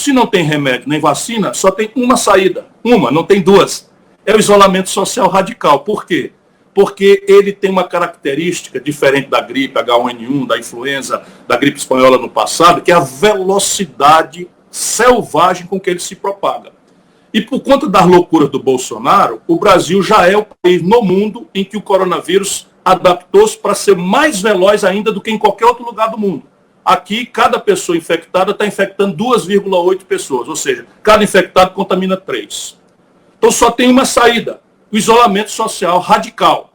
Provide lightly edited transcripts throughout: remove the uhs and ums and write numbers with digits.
Se não tem remédio nem vacina, só tem uma saída. Uma, não tem duas. É o isolamento social radical. Por quê? Porque ele tem uma característica diferente da gripe H1N1, da influenza, da gripe espanhola no passado, que é a velocidade selvagem com que ele se propaga. E por conta das loucuras do Bolsonaro, o Brasil já é o país no mundo em que o coronavírus adaptou-se para ser mais veloz ainda do que em qualquer outro lugar do mundo. Aqui, cada pessoa infectada está infectando 2,8 pessoas, ou seja, cada infectado contamina 3. Então só tem uma saída, o isolamento social radical.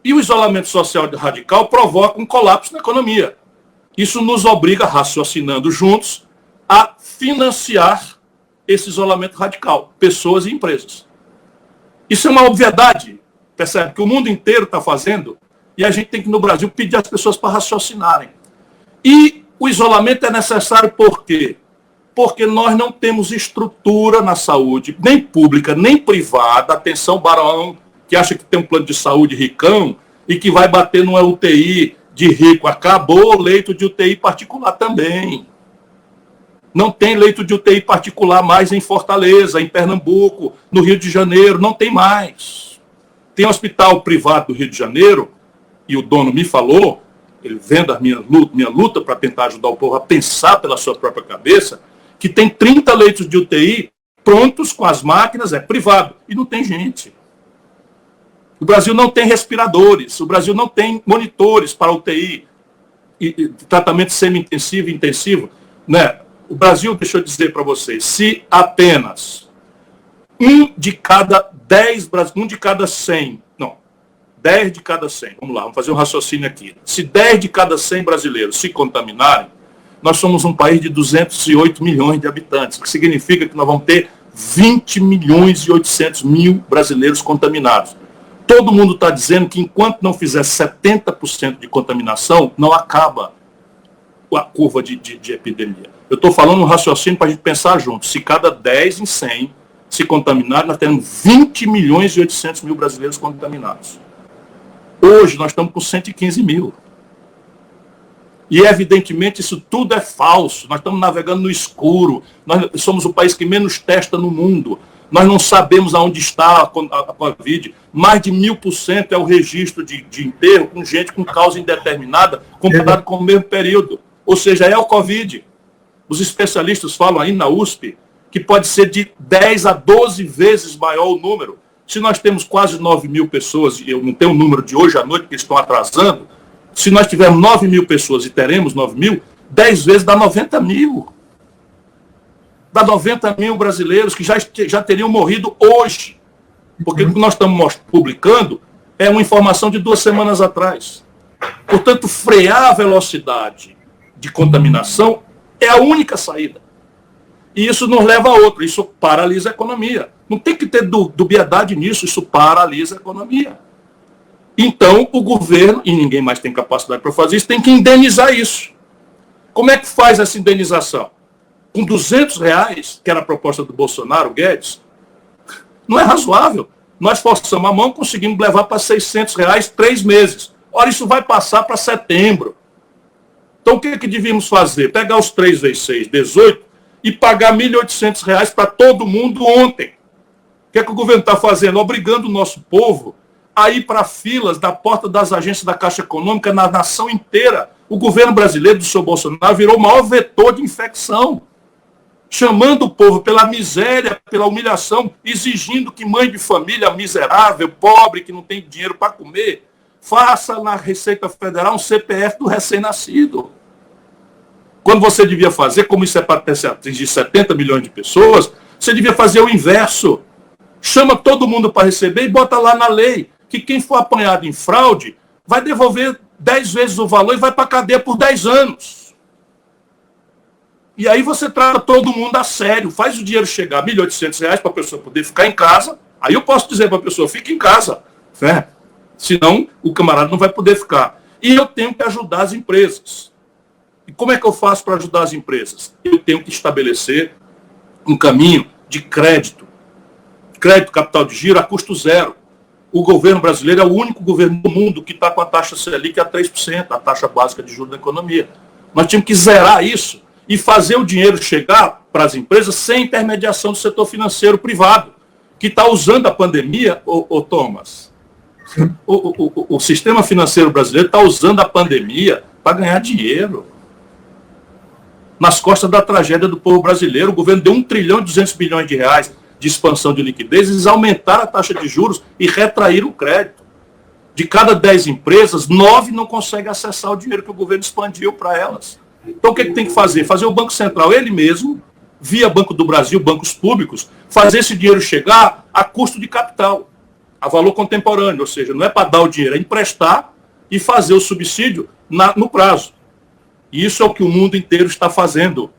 E o isolamento social radical provoca um colapso na economia. Isso nos obriga, raciocinando juntos, a financiar esse isolamento radical, pessoas e empresas. Isso é uma obviedade, percebe? Que o mundo inteiro está fazendo, e a gente tem que, no Brasil, pedir às pessoas para raciocinarem. E o isolamento é necessário por quê? Porque nós não temos estrutura na saúde, nem pública, nem privada. Atenção, Barão, que acha que tem um plano de saúde ricão e que vai bater numa UTI de rico. Acabou o leito de UTI particular também. Não tem leito de UTI particular mais em Fortaleza, em Pernambuco, no Rio de Janeiro, não tem mais. Tem um hospital privado do Rio de Janeiro, e o dono me falou, ele vendo a minha luta para tentar ajudar o povo a pensar pela sua própria cabeça, que tem 30 leitos de UTI prontos com as máquinas, é privado, e não tem gente. O Brasil não tem respiradores, o Brasil não tem monitores para UTI, e tratamento semi-intensivo e intensivo. Né? O Brasil, deixa eu dizer para vocês, se apenas 10 de cada 100, 10 de cada 100, vamos lá, vamos fazer um raciocínio aqui. Se 10 de cada 100 brasileiros se contaminarem, nós somos um país de 208 milhões de habitantes, o que significa que nós vamos ter 20 milhões e 800 mil brasileiros contaminados. Todo mundo está dizendo que enquanto não fizer 70% de contaminação, não acaba a curva de epidemia. Eu estou falando um raciocínio para a gente pensar junto. Se cada 10 em 100 se contaminarem, nós temos 20 milhões e 800 mil brasileiros contaminados. Hoje nós estamos com 115 mil. E evidentemente isso tudo é falso. Nós estamos navegando no escuro. Nós somos o país que menos testa no mundo. Nós não sabemos aonde está a Covid. Mais de 1000% é o registro de enterro com gente com causa indeterminada comparado com o mesmo período. Ou seja, é o Covid. Os especialistas falam aí na USP que pode ser de 10 a 12 vezes maior o número. Se nós temos quase 9 mil pessoas, e eu não tenho o número de hoje à noite, porque eles estão atrasando, se nós tivermos 9 mil pessoas e teremos 9 mil, 10 vezes dá 90 mil. Dá 90 mil brasileiros que já teriam morrido hoje. Porque o que nós estamos publicando é uma informação de 2 semanas atrás. Portanto, frear a velocidade de contaminação é a única saída. E isso nos leva a outro, isso paralisa a economia. Não tem que ter dubiedade nisso, isso paralisa a economia. Então, o governo, e ninguém mais tem capacidade para fazer isso, tem que indenizar isso. Como é que faz essa indenização? Com R$200, que era a proposta do Bolsonaro, Guedes, não é razoável. Nós forçamos a mão, conseguimos levar para R$600 3 meses. Ora, isso vai passar para setembro. Então, o que devíamos fazer? Pegar os 3 vezes 6, 18, e pagar R$1.800 para todo mundo ontem. O que é que o governo está fazendo? Obrigando o nosso povo a ir para filas da porta das agências da Caixa Econômica na nação inteira. O governo brasileiro do senhor Bolsonaro virou o maior vetor de infecção, chamando o povo pela miséria, pela humilhação, exigindo que mãe de família miserável, pobre, que não tem dinheiro para comer, faça na Receita Federal um CPF do recém-nascido. Quando você devia fazer, como isso é para atingir 70 milhões de pessoas, você devia fazer o inverso. Chama todo mundo para receber e bota lá na lei que quem for apanhado em fraude vai devolver 10 vezes o valor e vai para a cadeia por 10 anos. E aí você trata todo mundo a sério, faz o dinheiro chegar a R$1.800 para a pessoa poder ficar em casa. Aí eu posso dizer para a pessoa, fique em casa, né? Senão o camarada não vai poder ficar. E eu tenho que ajudar as empresas. E como é que eu faço para ajudar as empresas? Eu tenho que estabelecer um caminho de crédito capital de giro a custo zero. O governo brasileiro é o único governo do mundo que está com a taxa Selic a 3%, a taxa básica de juros da economia. Nós tínhamos que zerar isso e fazer o dinheiro chegar para as empresas sem intermediação do setor financeiro privado, que está usando a pandemia, Thomas. O sistema financeiro brasileiro está usando a pandemia para ganhar dinheiro. Nas costas da tragédia do povo brasileiro, o governo deu 1 trilhão e 200 bilhões de reais de expansão de liquidez, eles aumentaram a taxa de juros e retraíram o crédito. De cada 10 empresas, 9 não conseguem acessar o dinheiro que o governo expandiu para elas. Então o que tem que fazer? Fazer o Banco Central, ele mesmo, via Banco do Brasil, bancos públicos, fazer esse dinheiro chegar a custo de capital, a valor contemporâneo, ou seja, não é para dar o dinheiro, é emprestar e fazer o subsídio no prazo. E isso é o que o mundo inteiro está fazendo.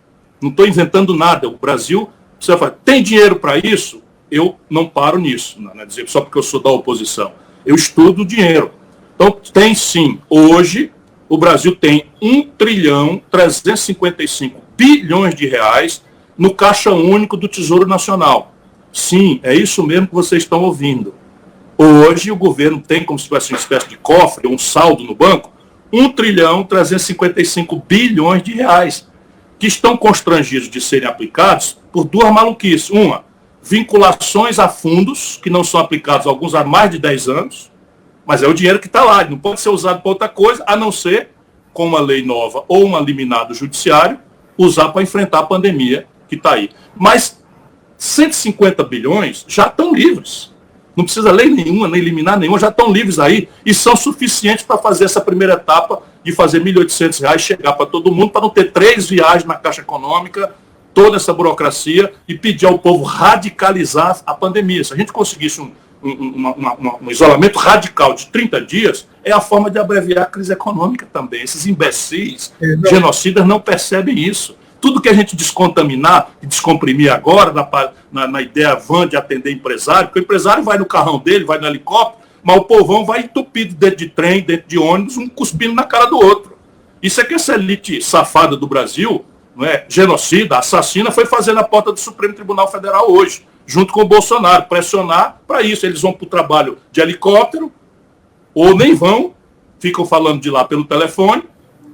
Não estou inventando nada. O Brasil, você vai falar, tem dinheiro para isso? Eu não paro nisso, não é dizer só porque eu sou da oposição. Eu estudo o dinheiro. Então, tem sim. Hoje, o Brasil tem 1 trilhão 355 bilhões de reais no Caixa Único do Tesouro Nacional. Sim, é isso mesmo que vocês estão ouvindo. Hoje, o governo tem como se fosse uma espécie de cofre, um saldo no banco, 1 trilhão 355 bilhões de reais, que estão constrangidos de serem aplicados por duas maluquices. Uma, vinculações a fundos, que não são aplicados alguns há mais de 10 anos, mas é o dinheiro que está lá, ele não pode ser usado para outra coisa, a não ser, com uma lei nova ou uma liminar do judiciário, usar para enfrentar a pandemia que está aí. Mas 150 bilhões já estão livres. Não precisa lei nenhuma, nem liminar nenhuma, já estão livres aí e são suficientes para fazer essa primeira etapa de fazer R$ 1.800 chegar para todo mundo, para não ter 3 viagens na Caixa Econômica, toda essa burocracia e pedir ao povo radicalizar a pandemia. Se a gente conseguisse um isolamento radical de 30 dias, é a forma de abreviar a crise econômica também. Esses imbecis, genocidas, não percebem isso. Tudo que a gente descontaminar e descomprimir agora, na ideia vã de atender empresário, porque o empresário vai no carrão dele, vai no helicóptero, mas o povão vai entupido dentro de trem, dentro de ônibus, um cuspindo na cara do outro. Isso é que essa elite safada do Brasil, não é, genocida, assassina, foi fazer na porta do Supremo Tribunal Federal hoje, junto com o Bolsonaro, pressionar para isso. Eles vão para o trabalho de helicóptero, ou nem vão, ficam falando de lá pelo telefone,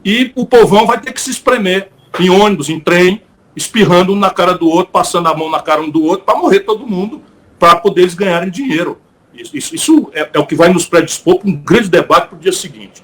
e o povão vai ter que se espremer em ônibus, em trem, espirrando um na cara do outro, passando a mão na cara um do outro, para morrer todo mundo, para poder eles ganharem dinheiro. Isso é o que vai nos predispor para um grande debate para o dia seguinte.